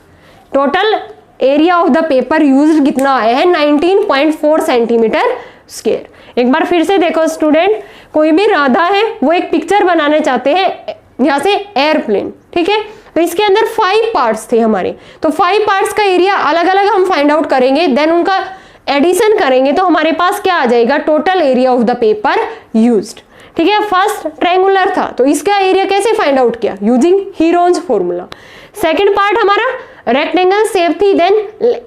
Total area of the paper used कितना आया है, 19.4 सेंटीमीटर स्क्वायर। एक बार फिर से देखो स्टूडेंट, कोई भी राधा है वो एक पिक्चर बनाने चाहते हैं यहाँ से एयरप्लेन, ठीक है, तो इसके अंदर 5 पार्ट्स थे हमारे, तो 5 पार्ट्स का एरिया अलग अलग हम फाइंड आउट करेंगे, देन उनका एडिशन करेंगे तो हमारे पास क्या आ जाएगा, total area of the paper used, ठीक है। फर्स्ट ट्रायंगुलर था तो इसका एरिया कैसे फाइंड आउट किया, using Heron's formula. Second part हमारा रेक्टेंगल शेप थी, देन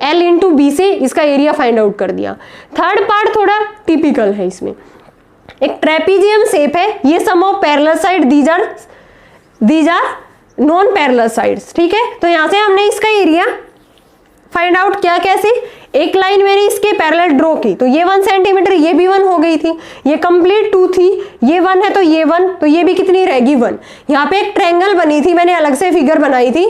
L इंटू बी से इसका एरिया फाइंड आउट कर दिया। थर्ड पार्ट थोड़ा टिपिकल है, इसमें एक ट्रेपीजियम शेप है, ये sum of parallel side, these are non parallel sides, ठीक है। तो यहां से हमने इसका एरिया फाइंड आउट किया, कैसे, एक लाइन मैंने इसके पैरेलल ड्रॉ की तो ये 1 सेंटीमीटर, ये भी 1 हो गई थी, ये कंप्लीट 2 थी, ये 1 है तो ये 1, तो ये भी कितनी रहेगी 1। यहाँ पे एक ट्रायंगल बनी थी, मैंने अलग से फिगर बनाई थी,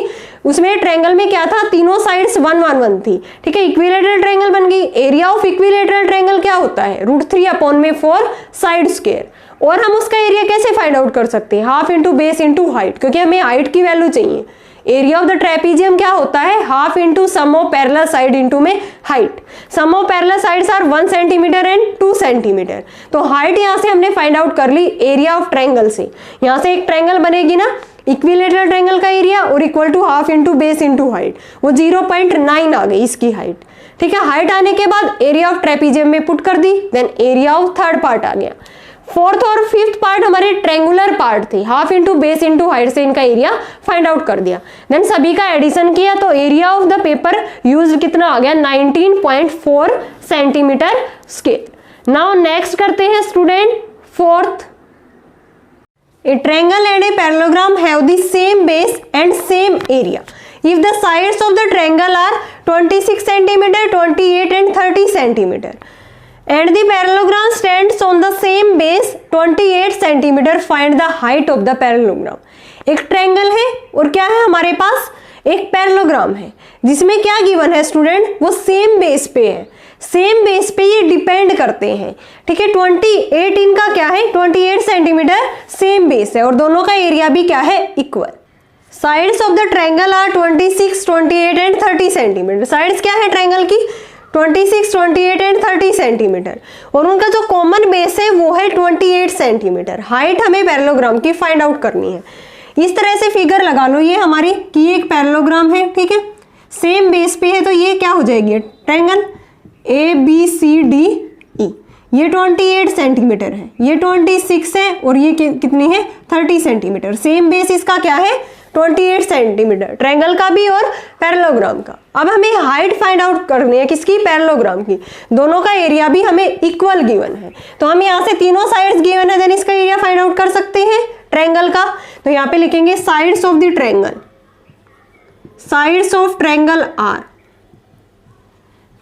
उसमें ट्रायंगल में क्या था, तीनों साइड्स 1 1 1 थी, ठीक है। इक्विलेटरल ट्रायंगल बन गई। एरिया ऑफ इक्विलेटरल ट्रायंगल क्या होता है, √3/4 साइड स्क्वायर। और हम उसका एरिया कैसे फाइंड आउट कर सकते हैं, half into base into height, क्योंकि हमें हाइट की वैल्यू चाहिए। एरिया ऑफ द ट्रेपीजियम क्या होता है, half into sum of parallel side into में height. Sum of parallel sides are 1 centimetre and 2 centimetre. तो हाइट यहां से हमने फाइंड आउट कर ली एरिया ऑफ ट्रायंगल से। यहां से एक ट्रायंगल बनेगी ना, इक्विलेटरल ट्रायंगल का एरिया और equal to half into base into height, वो 0.9 आ गई इसकी हाइट, ठीक है। हाइट आने के बाद एरिया ऑफ ट्रेपीजियम में पुट कर दी, then area of third part आ गया। फोर्थ और फिफ्थ पार्ट हमारे ट्रायंगुलर पार्ट थे, half into base into height से इनका एरिया फाइंड आउट कर दिया, देन सभी का एडिशन किया तो area of the paper used कितना आ गया, 19.4 सेंटीमीटर स्क्वायर। नाउ नेक्स्ट करते हैं student fourth. A triangle and a parallelogram have the same base and same area. If the sides of the triangle are 26 cm, 28 and 30 cm, and the parallelogram stands on the same base 28 cm, find the height of the parallelogram. एक ट्रायंगल है और क्या है हमारे पास, एक पैरेललोग्राम है, जिसमें क्या गिवन है स्टूडेंट, वो सेम बेस पे है, सेम बेस पे ये डिपेंड करते हैं, ठीक है। 28 इनका क्या है, 28 सेंटीमीटर सेम बेस है और दोनों का एरिया भी क्या है, equal. Sides of the triangle are 26, 28 and 30 centimetre. Sides क्या है ट्रायंगल की, 26, 28 एंड 30 सेंटीमीटर, और उनका जो कॉमन बेस है वो है 28 सेंटीमीटर। हाइट हमें पैरेललोग्राम की फाइंड आउट करनी है। इस तरह से फिगर लगा लो, ये हमारी कि एक पैरेललोग्राम है, ठीक है, सेम बेस पे है, तो ये क्या हो जाएगी, ट्रायंगल ABCD E। ये 28 सेंटीमीटर है, ये 26 है और ये कितनी है, 30 सेंटीमीटर। सेम बेस इसका क्या है, 28 सेंटीमीटर, ट्रायंगल का भी और पैरेललोग्राम का। अब हमें हाइट फाइंड आउट करनी है, किसकी, पैरेललोग्राम की। दोनों का एरिया भी हमें इक्वल गिवन है, तो हम यहाँ से तीनों साइड्स गिवन है, देन इसका एरिया फाइंड आउट कर सकते हैं ट्रायंगल का। तो यहाँ पे लिखेंगे sides of the triangle, sides of triangle are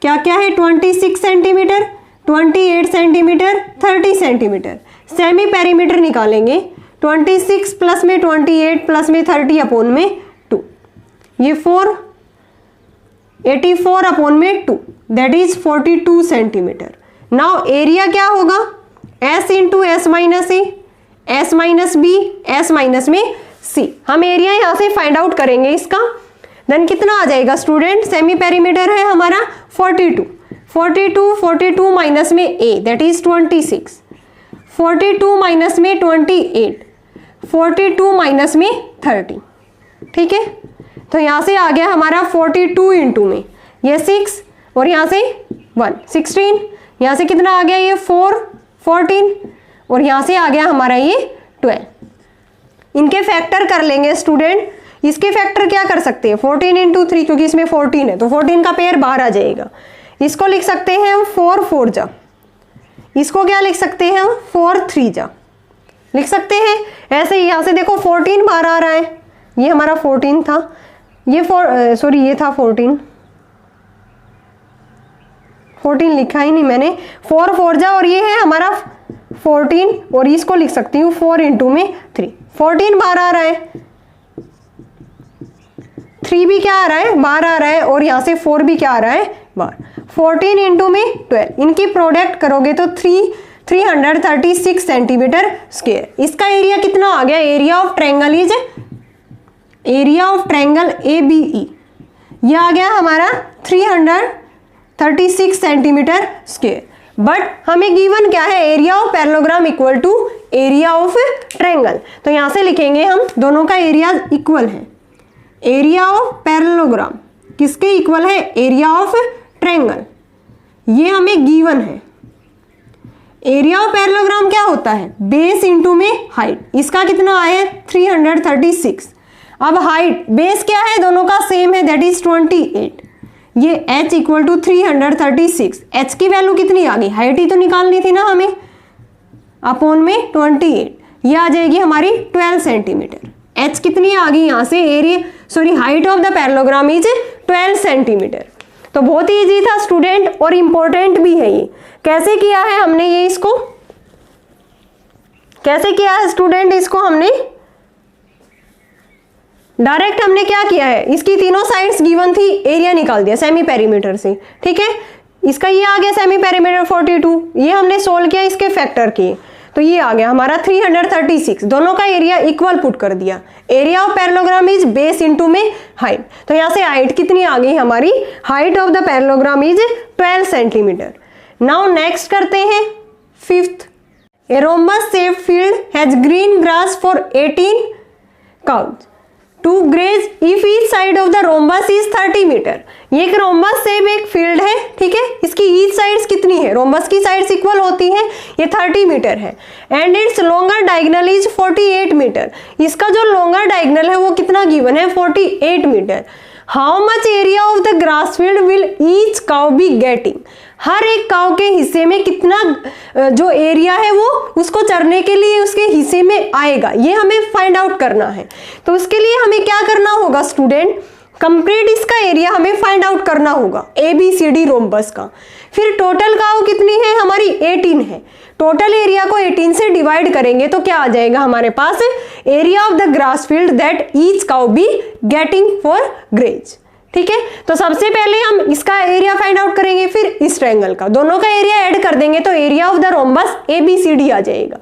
क्या क्या है, 26 centimetre, 28 centimetre, 30 centimetre. Semi perimeter निकालेंगे, 26 प्लस में 28 प्लस में 30 अपॉन में 2, ये 4, 84 अपॉन में 2, that is 42 centimetre. Now area क्या होगा, S into S minus A, S minus B, S minus में C। हम एरिया यहां से फाइंड आउट करेंगे इसका, देन कितना आ जाएगा स्टूडेंट, सेमी पेरीमीटर है हमारा 42, 42 माइनस में A दैट इज 26, 42 माइनस में 28, 42 माइनस में 30, ठीक है। तो यहाँ से आ गया हमारा 42 इंटू में ये 6 और यहाँ से 1, 16, यहाँ से कितना आ गया, ये 4, 14 और यहाँ से आ गया हमारा ये 12। इनके फैक्टर कर लेंगे स्टूडेंट, इसके फैक्टर क्या कर सकते हैं, 14 इंटू 3, क्योंकि इसमें 14 है तो 14 का पेयर बाहर आ जाएगा। इसको लिख सकते हैं हम 4 4 जा, इसको क्या लिख सकते हैं हम 4 3 जा लिख सकते हैं। ऐसे ही यहाँ से देखो 14 बाहर आ रहा है, ये हमारा 14 था, ये ये था 14 लिखा ही नहीं मैंने, 4 4 जा, और ये है हमारा 14, और इसको लिख सकती हूँ 4 इंटू में 3, 14 बाहर आ रहा है, 3 भी क्या आ रहा है, बाहर आ रहा है, और यहाँ से 4 भी क्या आ रहा है, बाहर। 14 इंटू में 12, इनकी प्रोडक्ट करोगे तो 336 सेंटीमीटर स्क्वायर। इसका एरिया कितना आ गया, area of triangle is, area of triangle ABE, ये आ गया हमारा 336 सेंटीमीटर स्क्वायर। बट हमें गिवन क्या है, area of parallelogram equal to area of triangle, तो यहां से लिखेंगे हम दोनों का एरिया इक्वल है। एरिया ऑफ पैरेललोग्राम किसके इक्वल है, एरिया ऑफ ट्रायंगल, ये हमें गिवन है। एरिया ऑफ पैरेललोग्राम क्या होता है, बेस इंटू में हाइट, इसका कितना आया 336। अब हाइट बेस क्या है, दोनों का सेम है, दैट इज 28, ये h इक्वल टू 336, h की वैल्यू कितनी आ गई, हाइट ही तो निकालनी थी ना हमें, अपॉन में 28, ये आ जाएगी हमारी 12 सेंटीमीटर। h कितनी आ गई यहाँ से, height of the parallelogram is 12 centimetre. तो बहुत ही इजी था स्टूडेंट, और इंपॉर्टेंट भी है ये। कैसे किया है हमने ये, इसको कैसे किया है स्टूडेंट, इसको हमने डायरेक्ट हमने क्या किया है, इसकी तीनों साइड्स गिवन थी, एरिया निकाल दिया सेमी पेरीमीटर से, ठीक है। इसका ये आ गया सेमी पेरीमीटर 42, ये हमने सोल्व किया, इसके फैक्टर किए, तो ये आ गया हमारा 336, दोनों का एरिया इक्वल पुट कर दिया। Area of parallelogram is base into में हाइट, तो यहाँ से हाइट कितनी आ गई हमारी, height of the parallelogram is 12 centimetre. Now next करते हैं 5th, a rhombus shaped field has green grass for 18 cows to graze if each side of the rhombus is 30 metre. ये एक रोम्बस शेप एक फील्ड है, ठीक है, इसकी ईच साइड्स कितनी है, रोम्बस की साइड्स इक्वल होती है, ये 30 मीटर है, and its longer diagonal is 48 metre. इसका जो लॉन्गर डायगोनल है वो कितना गिवन है, 48 metre. How much area of the grass field will each cow be getting, हर एक काउ के हिस्से में कितना जो एरिया है वो उसको चरने के लिए उसके हिस्से में आएगा, ये हमें फाइंड आउट करना है। तो उसके लिए हमें क्या करना होगा स्टूडेंट, कंप्लीट इसका एरिया हमें फाइंड आउट करना होगा ABCD रोम्बस का। फिर टोटल काउ कितनी है हमारी, 18 है, टोटल एरिया को 18 से डिवाइड करेंगे तो क्या आ जाएगा हमारे पास, area of the grass field that each cow be getting for graze, ठीक है। तो सबसे पहले हम इसका एरिया फाइंड आउट करेंगे, फिर इस ट्रायंगल का, दोनों का एरिया ऐड कर देंगे तो area of the rhombus ABCD आ जाएगा।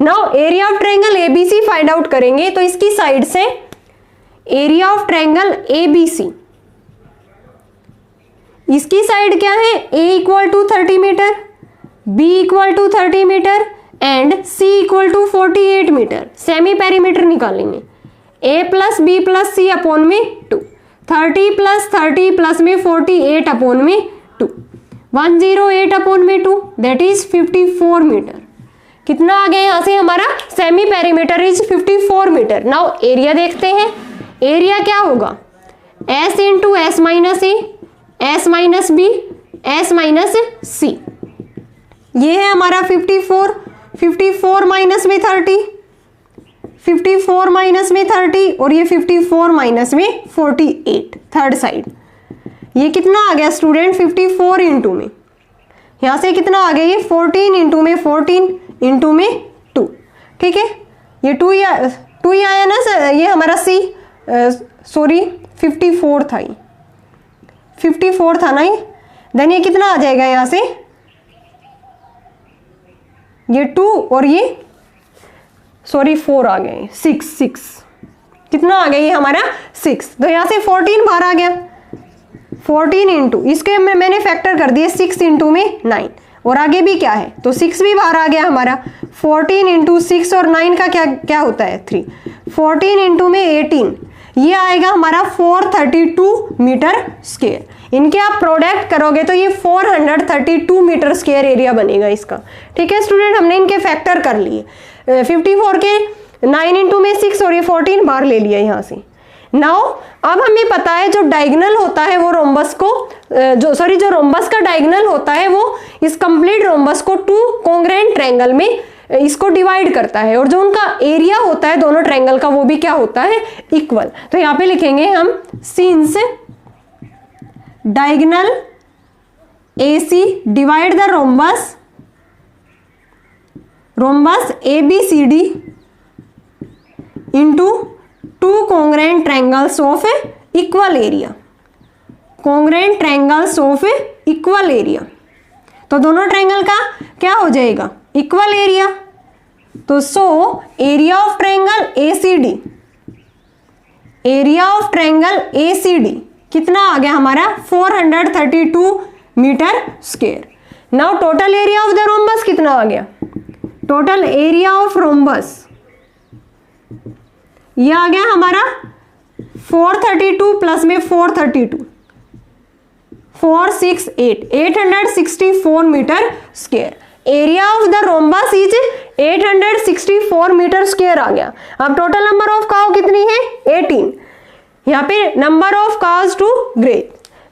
Now area of triangle ABC find out करेंगे, तो इसकी साइड से एरिया ऑफ ट्रायंगल ABC, इसकी साइड क्या है, A equal to 30 metre, B equal to 30 metre and C equal to 48 metre. Semi perimeter निकालेंगे, A plus B plus C upon में 2, 30 प्लस 30 प्लस में 48 अपॉन में 2, 108 अपॉन में 2, दैट इज 54 मीटर। कितना आ गया यहाँ से हमारा, semi perimeter is 54 metre. Now area देखते हैं, एरिया क्या होगा, S into S minus A, S minus B, S minus C, ये है हमारा 54, 54 माइनस में 30, 54 माइनस में 30, और ये 54 माइनस में 48 थर्ड साइड, ये कितना आ गया स्टूडेंट, 54 इंटू में, यहाँ से कितना आ गया, ये 14 इंटू में 14 इंटू में 2, ठीक है, ये 2 ही आया ना सर, ये हमारा C, सॉरी 54 था, ये 54 था ना, ये देन ये कितना आ जाएगा यहाँ से, ये 2 और ये सॉरी 4 आ गए, 6 कितना आ गया ये हमारा 6, तो यहाँ से 14 बाहर आ गया, 14 इंटू इसके में मैंने फैक्टर कर दिए 6 इंटू में 9, और आगे भी क्या है, तो 6 भी बाहर आ गया हमारा, 14 इंटू 6 और 9 का क्या क्या होता है 3, 14 इंटू में 18, ये आएगा हमारा 432 मीटर स्क्वायर। इनके आप प्रोडक्ट करोगे तो ये 432 मीटर स्क्वायर एरिया बनेगा इसका, ठीक है स्टूडेंट। हमने इनके फैक्टर कर लिए, 54 के 9 इंटू में 6 और ये 14 बाहर ले लिया यहाँ से। नाउ अब हमें पता है जो डायगोनल होता है वो रोम्बस को जो रोम्बस का डायगोनल होता है वो इस कंप्लीट रोम्बस को टू कॉन्ग्रुएंट ट्रायंगल में इसको डिवाइड करता है, और जो उनका एरिया होता है दोनों ट्रायंगल का वो भी क्या होता है, इक्वल। तो यहाँ पे लिखेंगे हम since diagonal AC divide the rhombus ABCD into two congruent triangles of equal area, congruent triangles of equal area। तो दोनों ट्रायंगल का क्या हो जाएगा, इक्वल एरिया। तो so area of triangle ACD कितना आ गया हमारा 432 metre square. Now total area of the rhombus कितना आ गया, टोटल एरिया ऑफ रोम्बस ये आ गया हमारा 432 प्लस में 432 468 864 metre square. Area of the rhombus is 864 metre square आ गया। अब टोटल नंबर ऑफ काव कितनी है 18। यहाँ पे number of cows to graze.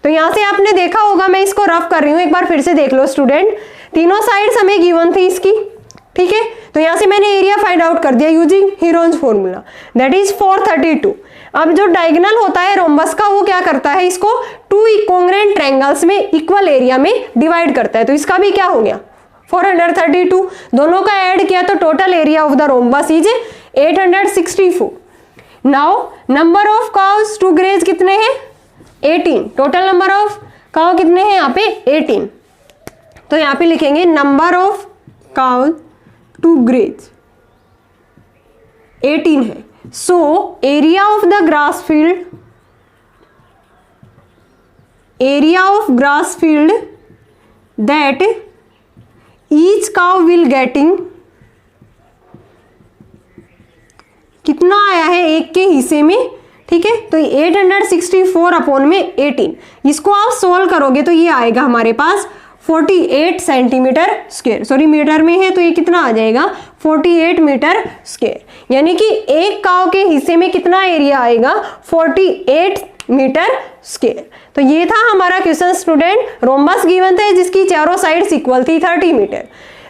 तो यहाँ से आपने देखा होगा, मैं इसको रफ कर रही हूँ, एक बार फिर से देख लो स्टूडेंट। तीनों साइड्स हमें गिवन थी इसकी, ठीक है। तो यहाँ से मैंने एरिया फाइंड आउट कर दिया using Heron's formula, that is 432। अब जो डायगोनल होता है रोम्बस का वो क्या करता है, इसको टू कॉन्ग्रुएंट ट्रायंगल्स में इक्वल एरिया में डिवाइड करता है। तो इसका भी क्या हो गया 432, दोनों का ऐड किया तो total area of the rhombus is 864। Now number of cows to graze कितने हैं 18। टोटल नंबर ऑफ काव कितने हैं यहाँ पे 18। तो यहाँ पे लिखेंगे नंबर ऑफ काव टू ग्रेज 18 है। सो area of the grass field that each काव विल गेटिंग कितना आया है एक के हिस्से में, ठीक है। तो 864 अपॉन में 18, इसको आप सोल्व करोगे तो ये आएगा हमारे पास 48 सेंटीमीटर स्क्वायर। सॉरी मीटर में है तो ये कितना आ जाएगा 48 मीटर स्क्वायर। यानी कि एक काव के हिस्से में कितना एरिया आएगा 48 मीटर स्क्वायर। तो ये था हमारा क्वेश्चन स्टूडेंट। रोम्बस गिवन था जिसकी चारों साइड्स इक्वल थी 30 मीटर,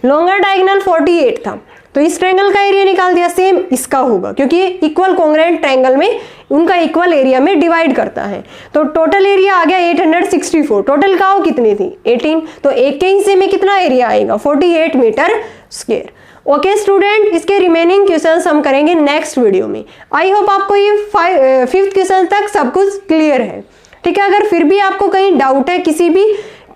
लॉन्गर डायगोनल 48 था। तो इस ट्रायंगल का एरिया निकाल दिया, सेम इसका होगा क्योंकि इक्वल कॉन्ग्रुएंट ट्रायंगल में उनका इक्वल एरिया में डिवाइड करता है। तो टोटल एरिया आ गया 864। टोटल काव कितनी थी 18, तो एक के हिस्से में कितना एरिया आएगा 48 मीटर स्क्वायर। ओके स्टूडेंट, इसके रिमेनिंग क्वेश्चंस हम करेंगे नेक्स्ट वीडियो में। आई होप आपको ये 5th क्वेश्चन तक सब कुछ क्लियर है, ठीक है। अगर फिर भी आपको कहीं डाउट है किसी भी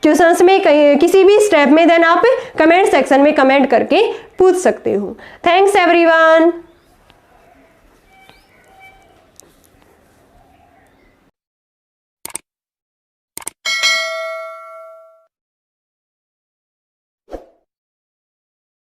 क्वेश्चंस में किसी भी स्टेप में, देन आप कमेंट सेक्शन में कमेंट करके पूछ सकते हो। Thanks everyone.